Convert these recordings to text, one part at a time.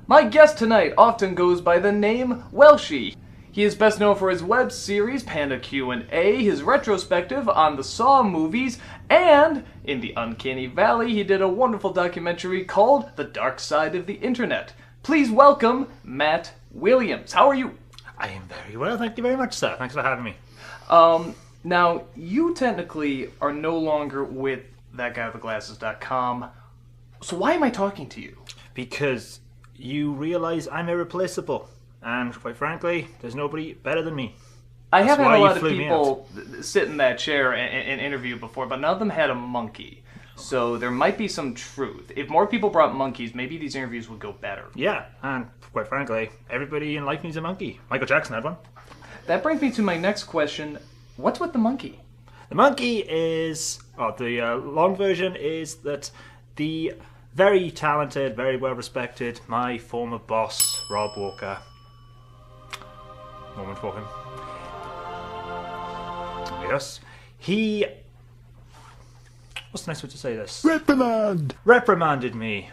My guest tonight often goes by the name Welshy. He is best known for his web series Panda Q&A, his retrospective on the Saw movies, and in the Uncanny Valley he did a wonderful documentary called The Dark Side of the Internet. Please welcome Matt Williams. How are you? I am very well, thank you very much, sir. Thanks for having me. Now, you technically are no longer with thatguywiththeglasses.com, so why am I talking to you? Because you realise I'm irreplaceable, and quite frankly, there's nobody better than me. I have had a lot of people sit in that chair and interview before, but none of them had a monkey. So there might be some truth. If more people brought monkeys, maybe these interviews would go better. Yeah, and quite frankly, everybody in life needs a monkey. Michael Jackson had one. That brings me to my next question. What's with the monkey? The monkey is, the long version is that the very talented, very well respected, my former boss, Rob Walker. Moment for him. Yes. He... What's the nice way to say this? Reprimanded me,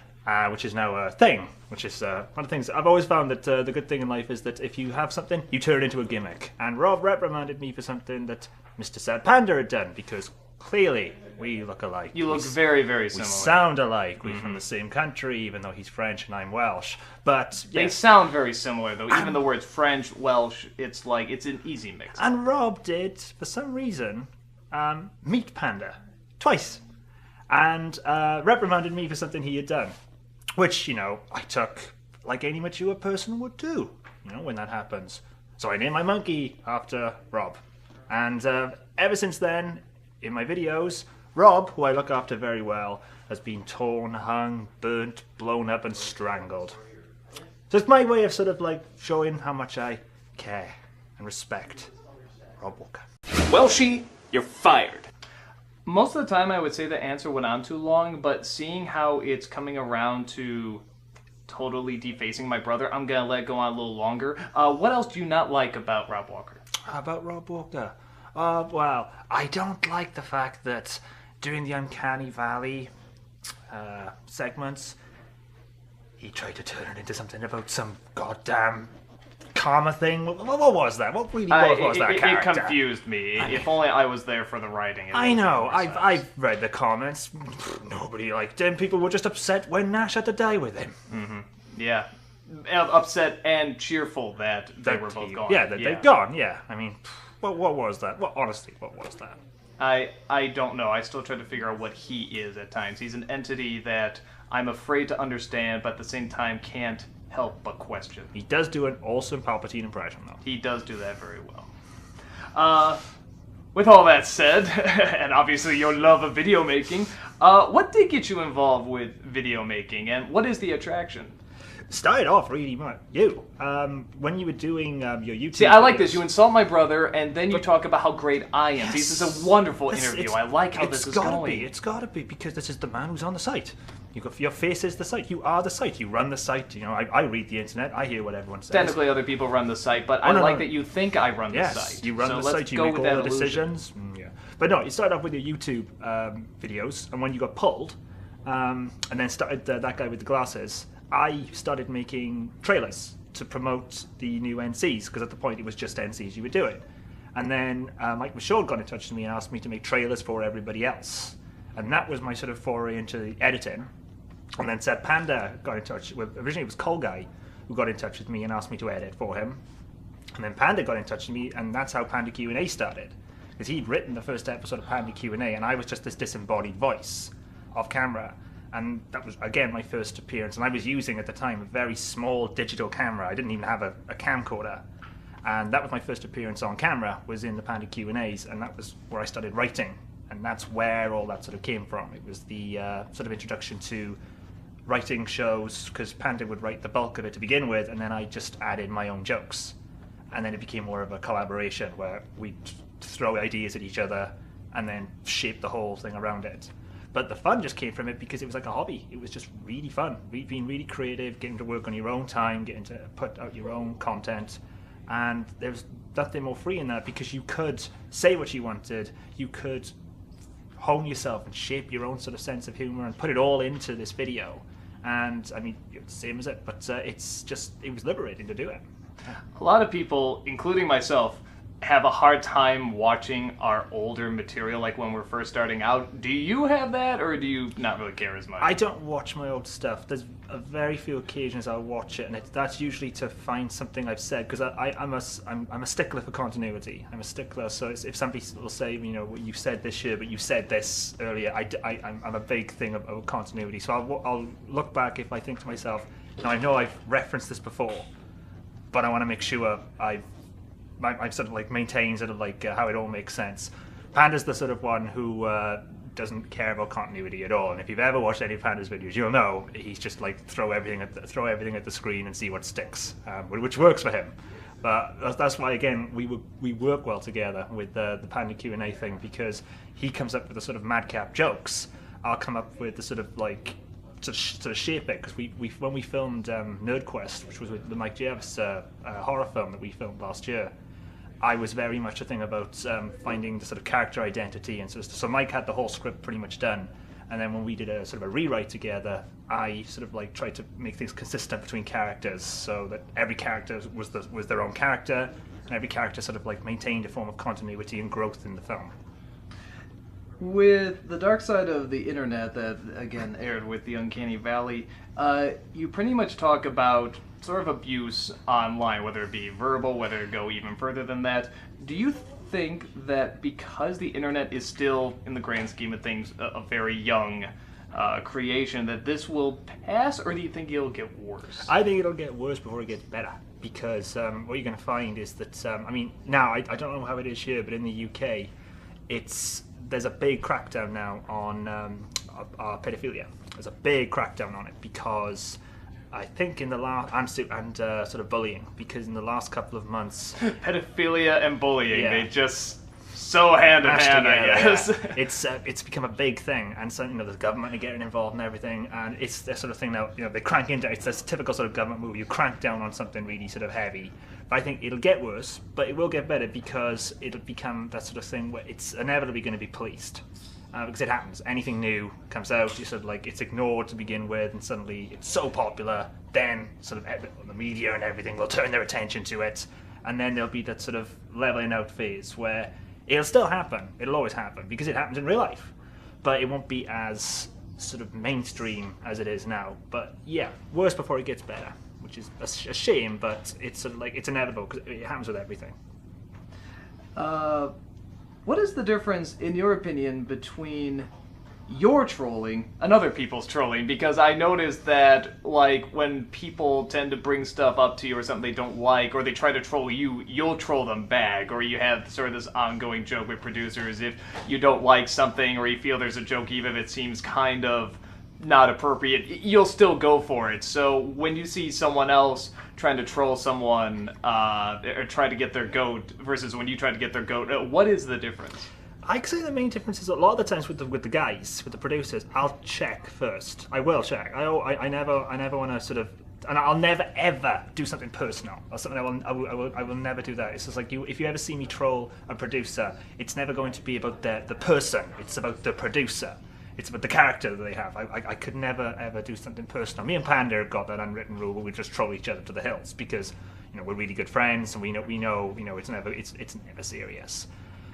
which is now a thing. Which is one of the things I've always found that the good thing in life is that if you have something, you turn it into a gimmick. And Rob reprimanded me for something that Mr. Sad Panda had done, because clearly we look alike. You look very, very similar. We sound alike. We're from the same country, even though he's French and I'm Welsh. But they sound very similar, though. Even the words French, Welsh, it's an easy mix. And Rob did, for some reason, meet Panda twice, and reprimanded me for something he had done, which, I took like any mature person would do, when that happens. So I named my monkey after Rob, and ever since then, in my videos, Rob, who I look after very well, has been torn, hung, burnt, blown up, and strangled. So it's my way of sort of like showing how much I care and respect Rob Walker. Welshy, you're fired. Most of the time I would say the answer went on too long, but seeing how it's coming around to totally defacing my brother, I'm going to let it go on a little longer. What else do you not like about Rob Walker? About Rob Walker? Well, I don't like the fact that during the Uncanny Valley segments, he tried to turn it into something about some goddamn karma thing. What was that? What really was that character? It confused me. If only I was there for the writing. I know. I've read the comments. Nobody liked him. People were just upset when Nash had to die with him. Mm-hmm. Yeah. Upset and cheerful that they were both gone. Yeah, they've gone. Yeah. I mean, what was that? Honestly, what was that? I don't know. I still try to figure out what he is at times. He's an entity that I'm afraid to understand, but at the same time can't help but question. He does do an awesome Palpatine impression, though. He does do that very well. With all that said, and obviously your love of video making, what did get you involved with video making, and what is the attraction? Started off really much. When you were doing your YouTube. See, I like this. You insult my brother, and then you talk about how great I am. Yes. This is a wonderful interview. I like how this is going. It's got to be, because this is the man who's on the site. Your face is the site. You are the site. You run the site. I read the internet. I hear what everyone says. Technically, other people run the site, but I like that you think I run the site. Yes, you run the site. You make all the decisions. Yeah. But no, you started off with your YouTube videos, and when you got pulled, and then started That Guy with the Glasses, I started making trailers to promote the new NCs, because at the point it was just NCs you were doing. And then Mike Michaud got in touch with me and asked me to make trailers for everybody else. And that was my sort of foray into the editing. And then Sad Panda got in touch with, originally it was Cole Guy, who got in touch with me and asked me to edit for him. And then Panda got in touch with me, and that's how Panda Q&A started. Because he'd written the first episode of Panda Q&A, and I was just this disembodied voice off camera. And that was, again, my first appearance. And I was using, at the time, a very small digital camera. I didn't even have a camcorder. And that was my first appearance on camera, was in the Panda Q&As. And that was where I started writing. And that's where all that sort of came from. It was the sort of introduction to writing shows, because Panda would write the bulk of it to begin with, and then I just added my own jokes. And then it became more of a collaboration, where we'd throw ideas at each other and then shape the whole thing around it. But the fun just came from it because it was like a hobby. It was just really fun. Being really creative, getting to work on your own time, getting to put out your own content. And there's nothing more free in that, because you could say what you wanted. You could hone yourself and shape your own sort of sense of humor and put it all into this video. and I mean, same as it, but it was liberating to do it. A lot of people, including myself, have a hard time watching our older material, like when we're first starting out. Do you have that, or do you not really care as much? I don't watch my old stuff. There's a very few occasions I'll watch it, and that's usually to find something I've said, because I'm a stickler for continuity. I'm a stickler, so if somebody will say, you know, you said this year, but you said this earlier, I'm a big thing of continuity. So I'll look back if I think to myself, now I know I've referenced this before, but I want to make sure I've sort of like maintained sort of like how it all makes sense. Panda's the sort of one who doesn't care about continuity at all, and if you've ever watched any of Panda's videos, you'll know he's just like throw everything at the screen and see what sticks, which works for him. But that's why, again, we work well together with the Panda Q&A thing, because he comes up with the sort of madcap jokes. I'll come up with the sort of like sort of shape it, because when we filmed Nerd Quest, which was with the Mike Jervis horror film that we filmed last year, I was very much a thing about finding the sort of character identity, and so Mike had the whole script pretty much done, and then when we did a sort of a rewrite together, I sort of like tried to make things consistent between characters, so that every character was their own character, and every character sort of like maintained a form of continuity and growth in the film. With The Dark Side of the Internet, that again aired with the Uncanny Valley, you pretty much talk about sort of abuse online, whether it be verbal, whether it go even further than that. Do you think that because the internet is still, in the grand scheme of things, a very young creation, that this will pass, or do you think it'll get worse? I think it'll get worse before it gets better, because what you're going to find is that, I mean, now, I don't know how it is here, but in the UK, there's a big crackdown now on pedophilia. There's a big crackdown on it, because I think in the last and sort of bullying, because in the last couple of months, pedophilia and bullying, they just so hand in hand, I guess. Yeah. It's become a big thing, and so, you know, the government are getting involved and everything, and it's the sort of thing now, you know, they crank into it's this typical sort of government move. You crank down on something really sort of heavy. But I think it'll get worse, but it will get better, because it'll become that sort of thing where it's inevitably going to be policed. Because it happens. Anything new comes out, you sort of like, it's ignored to begin with, and suddenly it's so popular, then sort of the media and everything will turn their attention to it, and then there'll be that sort of leveling out phase where it'll still happen. It'll always happen, because it happens in real life. But it won't be as sort of mainstream as it is now. But yeah, worse before it gets better, which is a shame, but it's sort of like, it's inevitable, because it happens with everything. What is the difference, in your opinion, between your trolling and other people's trolling? Because I noticed that, like, when people tend to bring stuff up to you or something they don't like, or they try to troll you, you'll troll them back, or you have sort of this ongoing joke with producers. If you don't like something, or you feel there's a joke, even if it seems kind of not appropriate, you'll still go for it. So when you see someone else trying to troll someone or try to get their goat versus when you try to get their goat, what is the difference? I'd say the main difference is a lot of the times with the guys, with the producers, I'll check first. I will check. I never want to sort of, and I'll never ever do something personal or something. I will never do that. It's just like, if you ever see me troll a producer, it's never going to be about the person. It's about the producer. It's about the character that they have. I could never ever do something personal. Me and Panda have got that unwritten rule where we just troll each other to the hills, because, you know, we're really good friends, and we know it's never serious.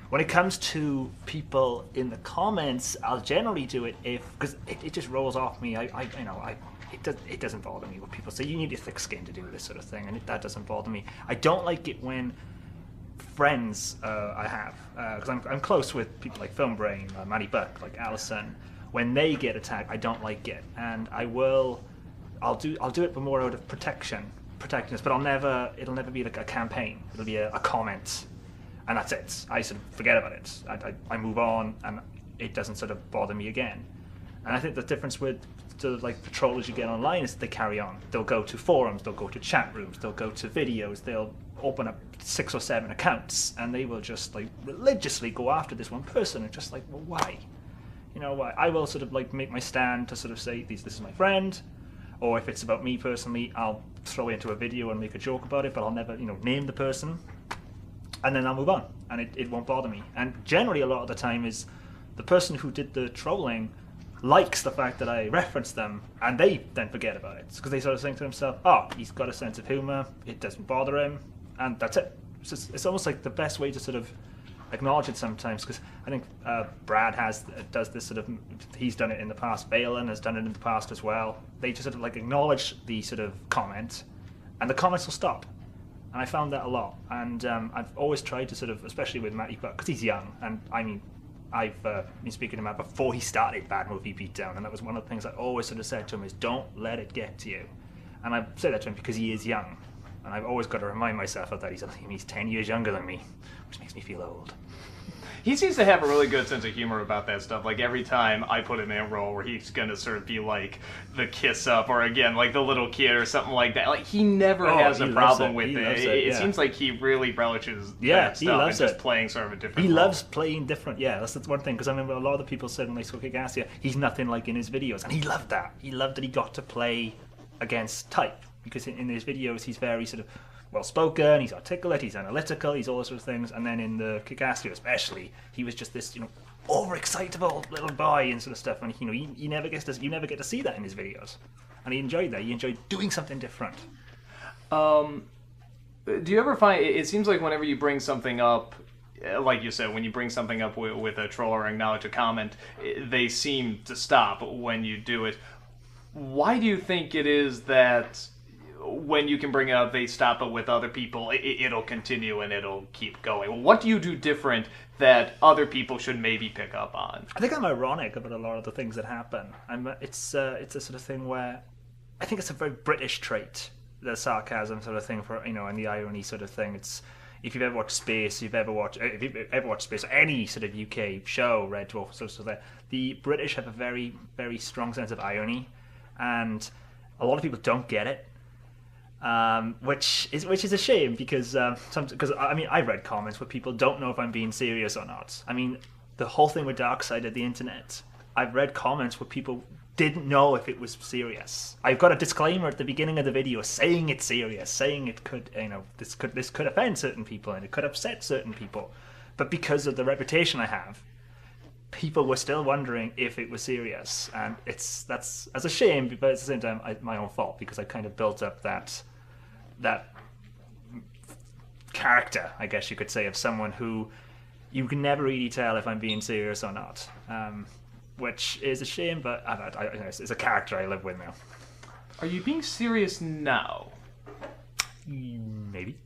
When it comes to people in the comments, I'll generally do it because it just rolls off me. It doesn't bother me when people say you need a thick skin to do this sort of thing, and that doesn't bother me. I don't like it when friends I have, because I'm close with people like Film Brain, Maddie Buck, like Alison. When they get attacked, I don't like it, and I'll do it, but more out of protecting us. But it'll never be like a campaign. It'll be a comment, and that's it. I sort of forget about it. I move on, and it doesn't sort of bother me again. And I think the difference with the trollers you get online is that they carry on. They'll go to forums, they'll go to chat rooms, they'll go to videos, they'll open up 6 or 7 accounts, and they will just like religiously go after this one person, and just like, well, why? You know, why? I will sort of like make my stand to sort of say this is my friend, or if it's about me personally, I'll throw it into a video and make a joke about it, but I'll never, name the person, and then I'll move on, and it won't bother me. And generally, a lot of the time is the person who did the trolling likes the fact that I reference them, and they then forget about it because they sort of think to themselves, "Oh, he's got a sense of humor. It doesn't bother him, and that's it." It's almost like the best way to sort of acknowledge it sometimes, because I think Brad does this sort of. He's done it in the past. Valen has done it in the past as well. They just sort of like acknowledge the sort of comment, and the comments will stop. And I found that a lot, and I've always tried to sort of, especially with Matty, because he's young, and I mean, I've been speaking to him before he started Bad Movie Beatdown, and that was one of the things I always sort of said to him is, don't let it get to you. And I say that to him because he is young, and I've always got to remind myself of that. He's 10 years younger than me, which makes me feel old. He seems to have a really good sense of humor about that stuff. Like, every time I put him in a role where he's gonna sort of be like the kiss up, or again, like the little kid or something like that, like, he never has a problem with it. It seems like he really relishes that stuff and just playing sort of a different role. Loves playing different, that's one thing, because I remember a lot of the people said when they saw Kick-Ass, he's nothing like in his videos, and he loved that. He loved that he got to play against type, because in his videos he's very sort of well-spoken, he's articulate, he's analytical, he's all those sort of things, and then in the Kick-Ass especially, he was just this, overexcitable little boy and sort of stuff, and you never get to see that in his videos, and he enjoyed that. He enjoyed doing something different. Do you ever find it seems like whenever you bring something up, like you said, when you bring something up with a troll or acknowledge a comment, they seem to stop when you do it. Why do you think it is that when you can bring it up, they stop it with other people, it'll continue and it'll keep going? What do you do different that other people should maybe pick up on? I think I'm ironic about a lot of the things that happen. It's a sort of thing where I think it's a very British trait, the sarcasm sort of thing and the irony sort of thing. It's, if you've ever watched Space, if you've ever watched Space, or any sort of UK show, Red Dwarf, sort of that, the British have a very, very strong sense of irony, and a lot of people don't get it. Which is a shame, because I've read comments where people don't know if I'm being serious or not. I mean, the whole thing with Dark Side of the Internet, I've read comments where people didn't know if it was serious. I've got a disclaimer at the beginning of the video saying it's serious, saying it could, this could offend certain people and it could upset certain people, but because of the reputation I have, people were still wondering if it was serious, and that's a shame, but at the same time, my own fault, because I kind of built up that character, I guess you could say, of someone who you can never really tell if I'm being serious or not, which is a shame, but it's a character I live with now. Are you being serious now? Maybe.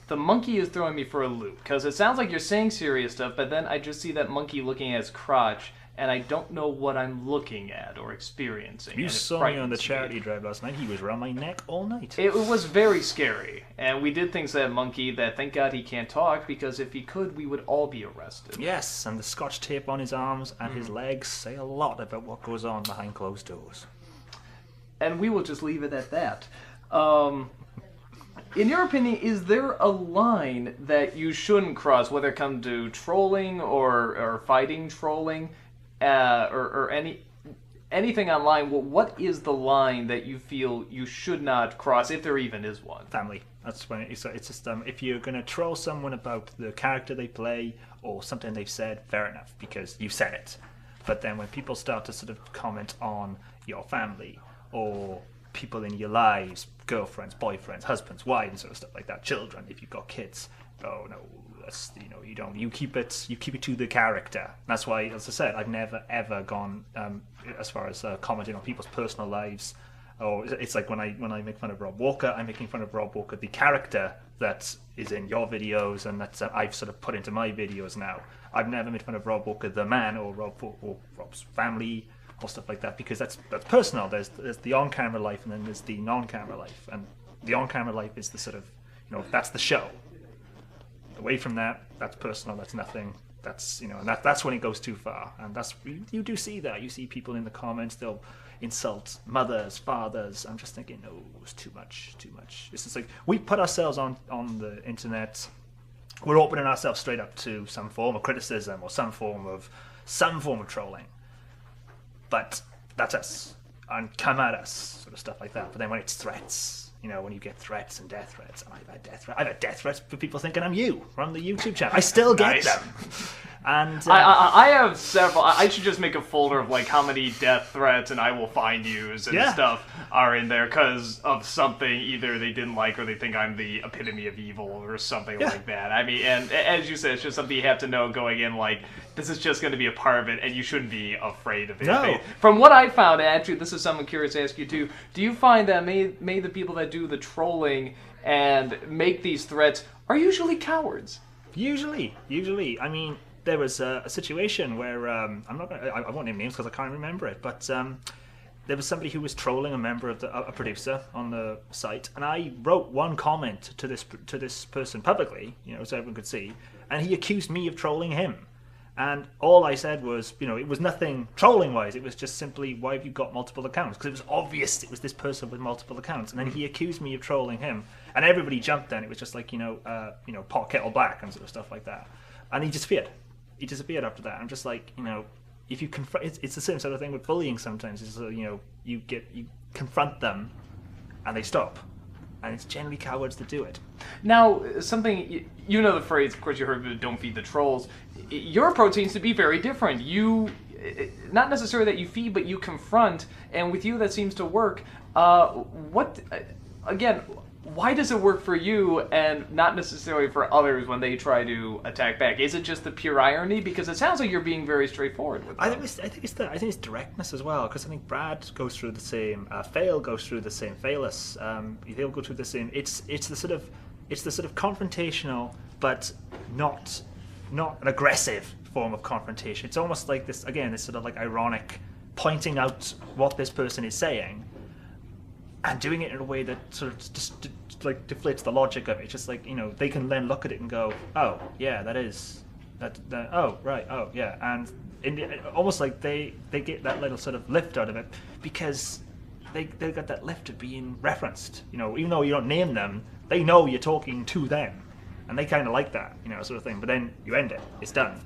The monkey is throwing me for a loop, because it sounds like you're saying serious stuff, but then I just see that monkey looking at his crotch, and I don't know what I'm looking at or experiencing. You saw me on the charity drive last night. He was around my neck all night. It was very scary, and we did things to that monkey that, thank God, he can't talk, because if he could, we would all be arrested. Yes, and the scotch tape on his arms and his legs say a lot about what goes on behind closed doors. And we will just leave it at that. In your opinion, is there a line that you shouldn't cross, whether it comes to trolling or fighting trolling, or anything online? Well, what is the line that you feel you should not cross, if there even is one? Family. That's when it's just if you're going to troll someone about the character they play or something they've said, fair enough, because you've said it. But then when people start to sort of comment on your family or people in your lives, girlfriends, boyfriends, husbands, wives, sort of stuff like that, children, if you've got kids, oh no, that's, you keep it to the character. That's why, as I said, I've never ever gone as far as commenting on people's personal lives. Or it's like when I make fun of Rob Walker, I'm making fun of Rob Walker, the character that is in your videos and that I've sort of put into my videos now. I've never made fun of Rob Walker the man, or Rob's family, or stuff like that, because that's personal. There's the on-camera life, and then there's the non-camera life, and the on-camera life is the sort of, that's the show. Away from that, that's personal. That's nothing. That's and that's when it goes too far, and that's you do see that. You see people in the comments, they'll insult mothers, fathers. I'm just thinking, no, it's too much. It's just like, we put ourselves on the internet. We're opening ourselves straight up to some form of criticism or some form of trolling. But that's us, and come at us, sort of stuff like that. But then when it's threats, You know, when you get threats and death threats. And I've had death threats for people thinking I'm you from the YouTube channel. I still get them. And I have several. I should just make a folder of like how many death threats and I will find yous and stuff are in there because of something either they didn't like or they think I'm the epitome of evil or something like that. I mean, and as you said, it's just something you have to know going in. Like, this is just going to be a part of it, and you shouldn't be afraid of it. No. From what I found, actually, this is something I'm curious to ask you too. Do you find that may the people that do the trolling and make these threats are usually cowards? Usually. I mean, there was a situation where I won't name names because I can't remember it, but there was somebody who was trolling a member of a producer on the site, and I wrote one comment to this person publicly, you know, so everyone could see, and he accused me of trolling him. And all I said was, you know, it was nothing trolling-wise. It was just simply, why have you got multiple accounts? Because it was obvious it was this person with multiple accounts. And then he accused me of trolling him. And everybody jumped then. It was just like, pot, kettle, black and sort of stuff like that. And he disappeared. He disappeared after that. I'm just like, you know, if you confront... It's the same sort of thing with bullying sometimes. It's, you know, you confront them and they stop. And it's generally cowards that do it. Now, something, you know the phrase, of course you heard of, don't feed the trolls. Your approach seems to be very different. You, not necessarily that you feed, but you confront, and with you that seems to work. Again, why does it work for you and not necessarily for others when they try to attack back? Is it just the pure irony? Because it sounds like you're being very straightforward with them. I think it's directness as well. Because I think Brad goes through the same. Fail goes through the same. Failus, they'll go through the same. It's the sort of confrontational, but not an aggressive form of confrontation. It's almost like this sort of like ironic, pointing out what this person is saying. And doing it in a way that sort of just like deflates the logic of it. It's just like, you know, they can then look at it and go, oh, yeah, that, oh, right, oh, yeah. And almost like they get that little sort of lift out of it because they got that lift of being referenced. You know, even though you don't name them, they know you're talking to them. And they kind of like that, you know, sort of thing. But then you end it. It's done.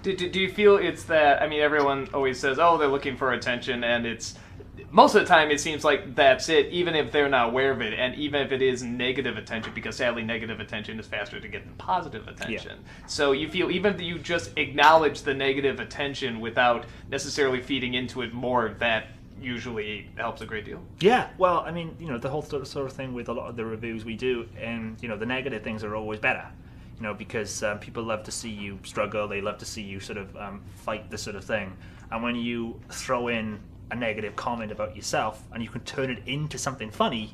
Do you feel it's that, I mean, everyone always says, oh, they're looking for attention, and it's... Most of the time, it seems like that's it, even if they're not aware of it, and even if it is negative attention, because sadly, negative attention is faster to get than positive attention. Yeah. So you feel, even if you just acknowledge the negative attention without necessarily feeding into it more, that usually helps a great deal. Yeah, well, I mean, you know, the whole sort of thing with a lot of the reviews we do, and, you know, the negative things are always better. You know, because people love to see you struggle, they love to see you sort of fight this sort of thing. And when you throw in a negative comment about yourself and you can turn it into something funny,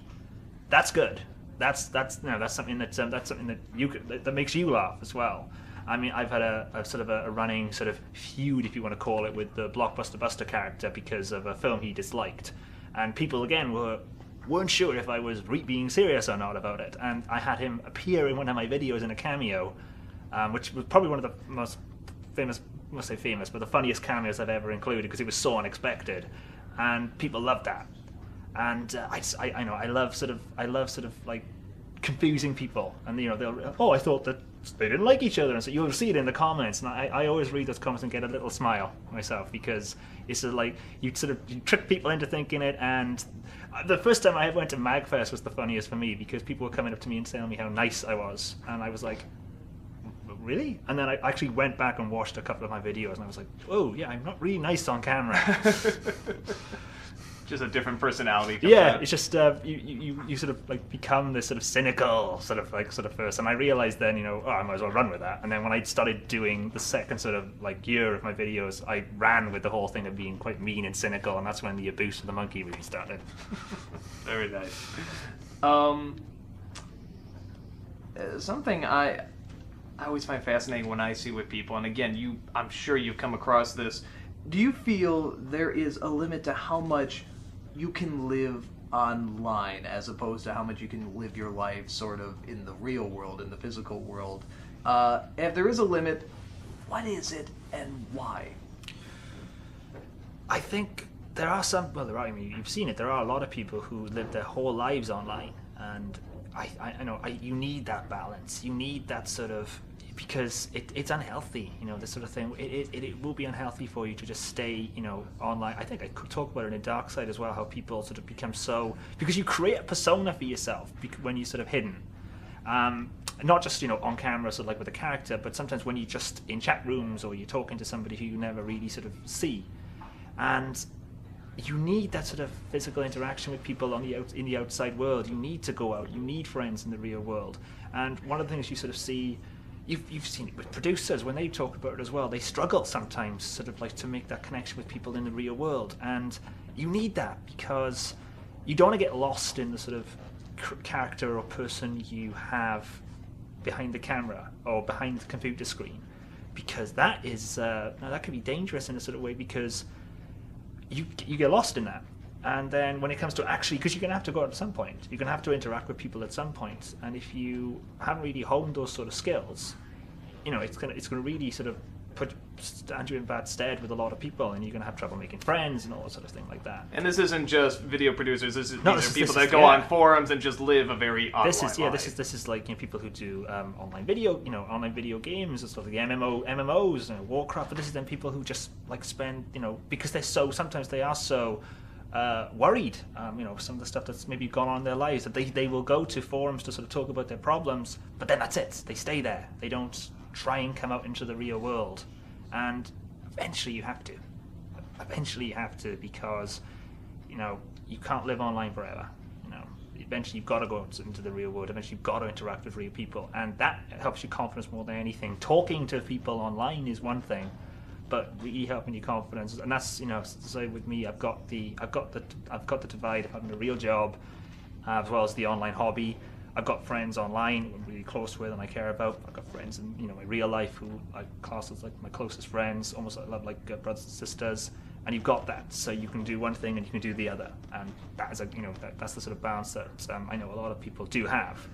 that's good. That's something that makes you laugh as well. I mean, I've had a sort of a running sort of feud, if you want to call it, with the Blockbuster Buster character because of a film he disliked, and people again weren't sure if I was being serious or not about it. And I had him appear in one of my videos in a cameo, which was probably one of the most famous. I must say famous, but the funniest cameos I've ever included because it was so unexpected, and people loved that. And I love sort of like confusing people, and you know I thought that they didn't like each other, and so you'll see it in the comments. And I always read those comments and get a little smile myself because it's sort of like you trick people into thinking it. And the first time I went to MagFest was the funniest for me because people were coming up to me and telling me how nice I was, and I was like, really? And then I actually went back and watched a couple of my videos, and I was like, oh, yeah, I'm not really nice on camera. Just a different personality. Yeah, it's just you sort of like become this sort of cynical sort of person. And I realized then, you know, I might as well run with that. And then when I started doing the second sort of like year of my videos, I ran with the whole thing of being quite mean and cynical, and that's when the abuse of the monkey really started. Very nice. Something I always find fascinating when I see with people, and again, I'm sure you've come across this. Do you feel there is a limit to how much you can live online as opposed to how much you can live your life sort of in the real world, in the physical world? If there is a limit, what is it and why? I think there are I mean, you've seen it, there are a lot of people who live their whole lives online, and I know you need that balance. You need that sort of, because it's unhealthy, this sort of thing. It will be unhealthy for you to just stay, online. I think I could talk about it in Dark Side as well, how people sort of become so, because you create a persona for yourself when you're sort of hidden. Not just, on camera, sort of like with a character, but sometimes when you're just in chat rooms or you're talking to somebody who you never really sort of see. And you need that sort of physical interaction with people in the outside world. You need to go out. You need friends in the real world. And one of the things you sort of see, you've seen it with producers when they talk about it as well. They struggle sometimes, sort of like, to make that connection with people in the real world. And you need that because you don't want to get lost in the sort of character or person you have behind the camera or behind the computer screen, because that is that can be dangerous in a sort of way, because you get lost in that. And then when it comes to actually, because you're going to have to go out at some point, you're going to have to interact with people at some point, and if you haven't really honed those sort of skills, it's going to really sort of stand you in bad stead with a lot of people, and you're going to have trouble making friends and all that sort of thing like that. And this isn't just video producers. These are people that go on forums and just live a very online life. This is like people who do online video games and stuff like the MMOs, Warcraft. But this is then people who just like spend, because sometimes they are so worried, some of the stuff that's maybe gone on in their lives, that they will go to forums to sort of talk about their problems, but then that's it. They stay there. They don't try and come out into the real world. And eventually you have to. Because, you can't live online forever. Eventually you've got to go out into the real world. Eventually you've got to interact with real people. And that helps your confidence more than anything. Talking to people online is one thing, but really helping your confidence. And that's, say with me, I've got the divide of having a real job, as well as the online hobby. I've got friends online who I'm really close with and I care about. I've got friends in my real life who I class as like my closest friends, almost like brothers and sisters. And you've got that, so you can do one thing and you can do the other. And that is that's the sort of balance that I know a lot of people do have,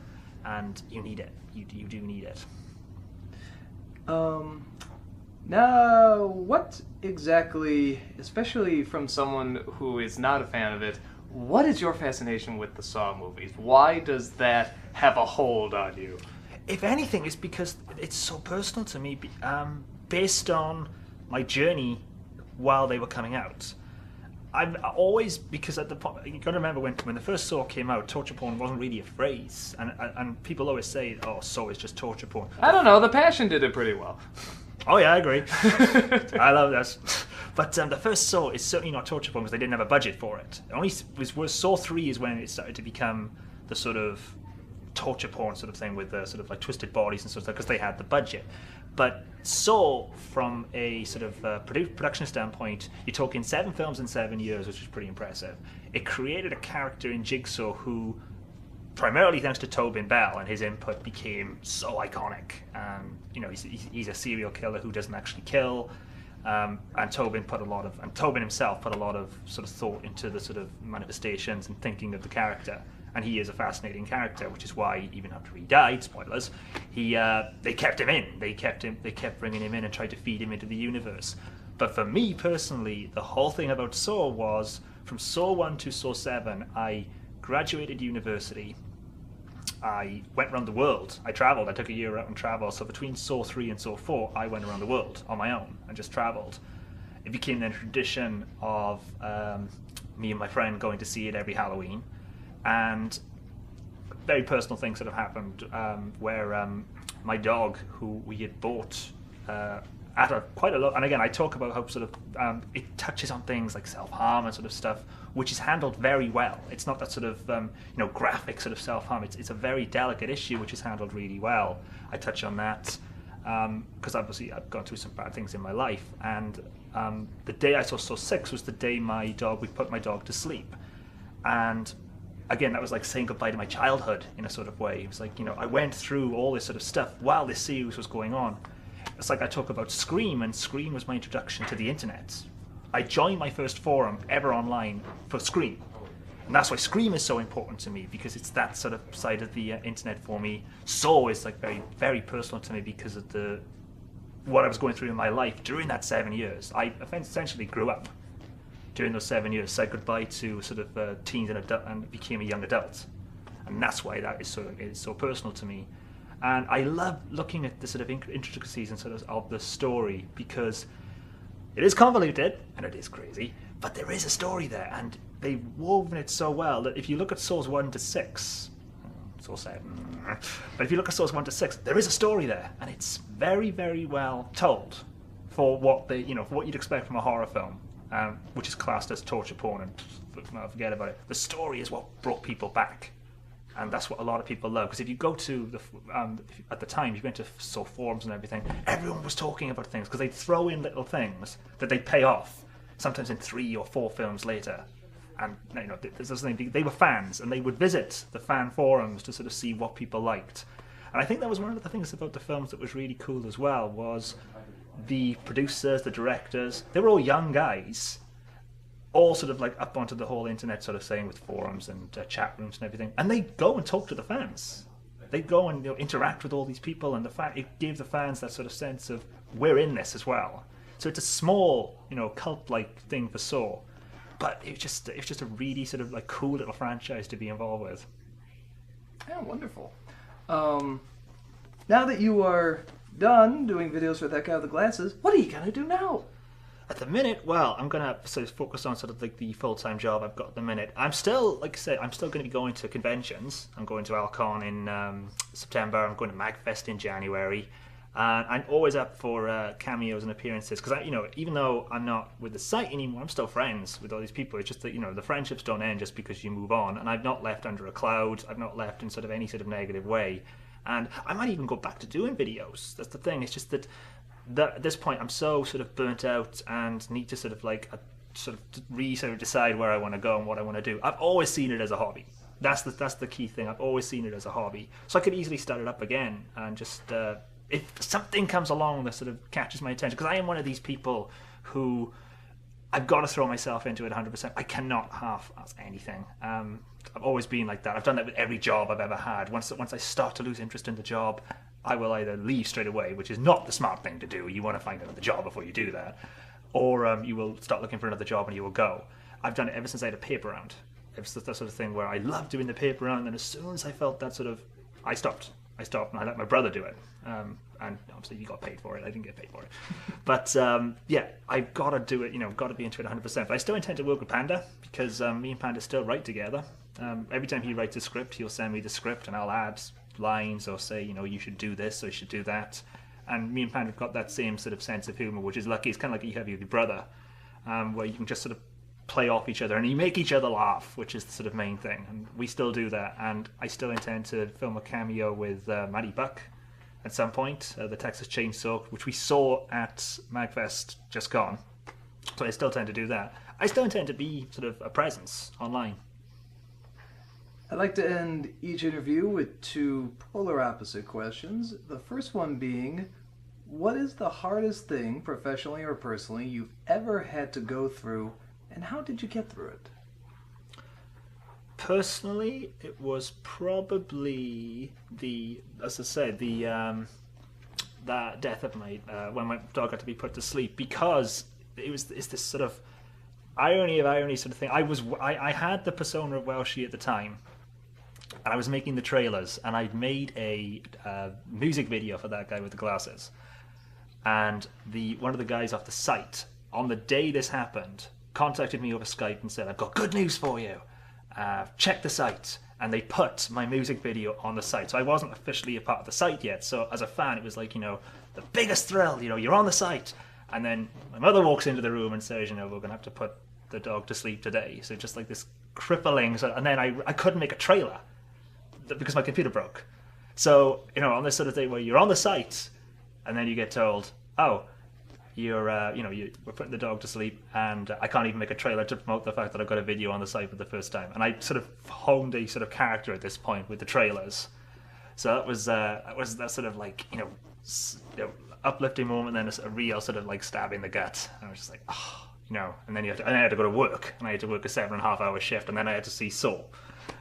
and you need it. You do need it. Now, what exactly, especially from someone who is not a fan of it, what is your fascination with the Saw movies? Why does that have a hold on you? If anything, it's because it's so personal to me, based on my journey while they were coming out. I've always, because at the point, you got to remember when the first Saw came out, torture porn wasn't really a phrase, and people always say, "Oh, Saw is just torture porn." I don't know. The Passion did it pretty well. Oh yeah, I agree. I love that. But the first Saw is certainly not torture porn because they didn't have a budget for it. It only was Saw 3 is when it started to become the sort of torture porn sort of thing with the sort of like twisted bodies and stuff, because they had the budget. But Saw, from a sort of production standpoint, you're talking 7 films in 7 years, which is pretty impressive. It created a character in Jigsaw who, primarily thanks to Tobin Bell and his input, became so iconic. He's a serial killer who doesn't actually kill, and Tobin himself put a lot of sort of thought into the sort of manifestations and thinking of the character. And he is a fascinating character, which is why even after he died, spoilers, they kept him in. They kept bringing him in and tried to feed him into the universe. But for me personally, the whole thing about Saw was, from Saw 1 to Saw 7, I graduated university. I went around the world. I traveled. I took a year out and traveled. So between Saw 3 and Saw 4, I went around the world on my own and just traveled. It became then a tradition of me and my friend going to see it every Halloween. And very personal things that have happened, where my dog, who we had bought at quite a lot, and again I talk about how sort of it touches on things like self-harm and sort of stuff, which is handled very well. It's not that sort of graphic sort of self-harm. It's a very delicate issue which is handled really well. I touch on that because obviously I've gone through some bad things in my life, and the day I saw Saw 6 was the day we put my dog to sleep. And again, that was like saying goodbye to my childhood in a sort of way. It was like, I went through all this sort of stuff while this series was going on. It's like I talk about Scream, and Scream was my introduction to the internet. I joined my first forum ever online for Scream. And that's why Scream is so important to me, because it's that sort of side of the internet for me. Saw is like very, very personal to me because of what I was going through in my life during that 7 years. I essentially grew up during those 7 years, said goodbye to sort of teens and became a young adult, and that's why that is so personal to me. And I love looking at the sort of intricacies and sort of the story, because it is convoluted and it is crazy, but there is a story there, and they've woven it so well that if you look at Saws 1 to 6, so sad, but if you look at Saws 1 to 6, there is a story there, and it's very, very well told for what for what you'd expect from a horror film, which is classed as torture porn, and forget about it. The story is what brought people back. And that's what a lot of people love, because if you go to at the time, you went to Saw forums and everything, everyone was talking about things, because they'd throw in little things that they'd pay off, sometimes in 3 or 4 films later. And they were fans, and they would visit the fan forums to sort of see what people liked. And I think that was one of the things about the films that was really cool as well, was the producers, the directors, they were all young guys, all sort of like up onto the whole internet sort of saying, with forums and chat rooms and everything, and they'd go and talk to the fans. They'd go and interact with all these people, and it gave the fans that sort of sense of, we're in this as well. So it's a small, cult-like thing for Saw, but it's just a really sort of like cool little franchise to be involved with. Yeah, wonderful. Now that you are done doing videos for that guy with the glasses, what are you gonna do now? At the minute, well, I'm going to sort of focus on sort of like the full-time job I've got at the minute. I'm still, like I said, I'm still going to be going to conventions. I'm going to Alcon in September. I'm going to MagFest in January. And I'm always up for cameos and appearances, because even though I'm not with the site anymore, I'm still friends with all these people. It's just that, the friendships don't end just because you move on. And I've not left under a cloud. I've not left in sort of any sort of negative way. And I might even go back to doing videos. That's the thing. It's just that at this point I'm so sort of burnt out and need to sort of decide where I want to go and what I want to do. I've always seen it as a hobby. That's the key thing. I've always seen it as a hobby. So I could easily start it up again and just if something comes along that sort of catches my attention, because I am one of these people who I've got to throw myself into it 100%. I cannot half-ass anything. I've always been like that. I've done that with every job I've ever had. Once I start to lose interest in the job, I will either leave straight away, which is not the smart thing to do. You want to find another job before you do that. Or you will start looking for another job and you will go. I've done it ever since I had a paper round. It's that sort of thing where I loved doing the paper round, and as soon as I felt that sort of... I stopped and I let my brother do it. And obviously he got paid for it. I didn't get paid for it. But yeah, I've got to do it, got to be into it 100%. But I still intend to work with Panda, because me and Panda still write together. Every time he writes a script, he'll send me the script and I'll add lines or say, you should do this or you should do that. And me and Panda have got that same sort of sense of humour, which is lucky. It's kind of like you have with your brother, where you can just sort of play off each other and you make each other laugh, which is the sort of main thing. And we still do that. And I still intend to film a cameo with Maddie Buck at some point, the Texas Chainsaw, which we saw at MagFest just gone. So I still intend to do that. I still intend to be sort of a presence online. I'd like to end each interview with 2 polar opposite questions. The first one being, what is the hardest thing, professionally or personally, you've ever had to go through, and how did you get through it? Personally, it was probably the death of my when my dog had to be put to sleep, because it's this sort of irony of irony sort of thing. I had the persona of Welshy at the time, and I was making the trailers, and I'd made a music video for that guy with the glasses, and one of the guys off the site, on the day this happened, contacted me over Skype and said, I've got good news for you. Check the site. And they put my music video on the site. So I wasn't officially a part of the site yet. So as a fan, it was like, the biggest thrill, you're on the site. And then my mother walks into the room and says, we're going to have to put the dog to sleep today. So just like this crippling. And then I couldn't make a trailer because my computer broke. So, on this sort of thing where you're on the site and then you get told, oh, we're putting the dog to sleep, and I can't even make a trailer to promote the fact that I've got a video on the site for the first time. And I sort of honed a sort of character at this point with the trailers. So that was that sort of like uplifting moment, and then a real sort of like stab in the gut. And I was just like, and then I had to go to work, and I had to work a 7.5-hour shift, and then I had to see Saw,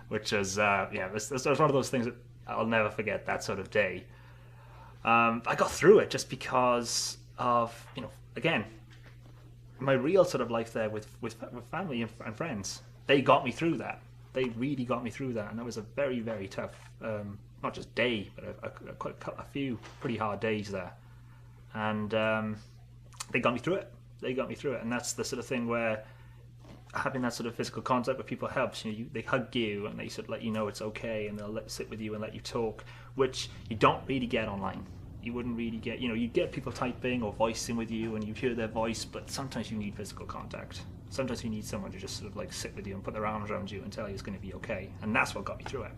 which was it was one of those things that I'll never forget. That sort of day. I got through it just because of, again, my real sort of life there with family and friends. They got me through that. They really got me through that, and that was a very, very tough not just day, but a few pretty hard days there, and they got me through it. And that's the sort of thing where having that sort of physical contact with people helps. They hug you and they sort of let you know it's okay, and they'll sit with you and let you talk, which you don't really get online. You wouldn't really get, you get people typing or voicing with you and you hear their voice, but sometimes you need physical contact. Sometimes you need someone to just sort of like sit with you and put their arms around you and tell you it's going to be okay. And that's what got me through it.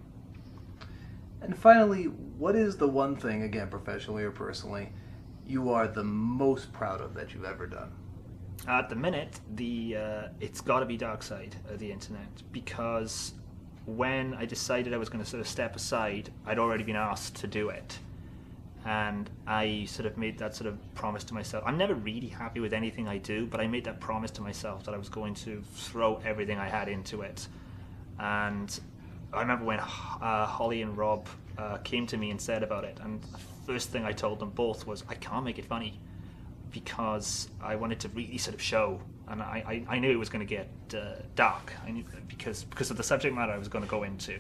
And finally, what is the one thing, again, professionally or personally, you are the most proud of that you've ever done? At the minute, it's got to be Dark Side of the internet, because when I decided I was going to sort of step aside, I'd already been asked to do it. And I sort of made that sort of promise to myself. I'm never really happy with anything I do, but I made that promise to myself that I was going to throw everything I had into it. And I remember when Holly and Rob came to me and said about it, and the first thing I told them both was, I can't make it funny, because I wanted to really sort of show, and I knew it was going to get dark. I knew, because of the subject matter I was going to go into.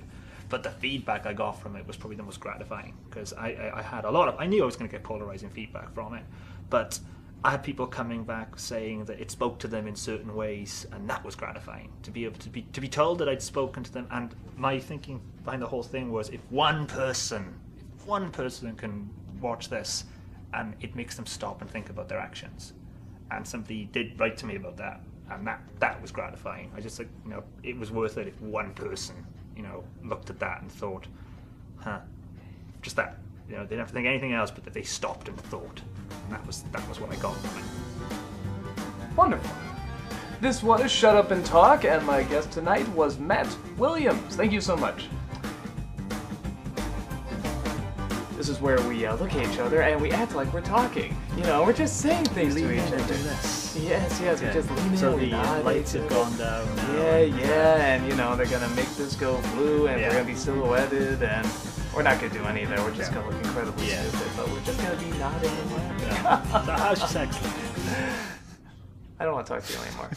But the feedback I got from it was probably the most gratifying, because I had I knew I was going to get polarizing feedback from it, but I had people coming back saying that it spoke to them in certain ways, and that was gratifying, to be able to be told that I'd spoken to them. And my thinking behind the whole thing was, if one person can watch this and it makes them stop and think about their actions, and somebody did write to me about that, and that was gratifying. I just it was worth it if one person looked at that and thought, just that. They didn't have to think anything else, but that they stopped and thought. And that was what I got from it. Wonderful. This was Shut Up and Talk, and my guest tonight was Matt Williams. Thank you so much. This is where we look at each other and we act like we're talking. We're just saying things to each other. Yes, okay. We just lean in. So the lights have gone down now. Yeah, and they're gonna make this go blue, and we're gonna be silhouetted, and we're not gonna do any of that. We're just gonna look incredibly stupid, but we're just gonna be nodding and laughing. So how's your sex? I don't want to talk to you anymore.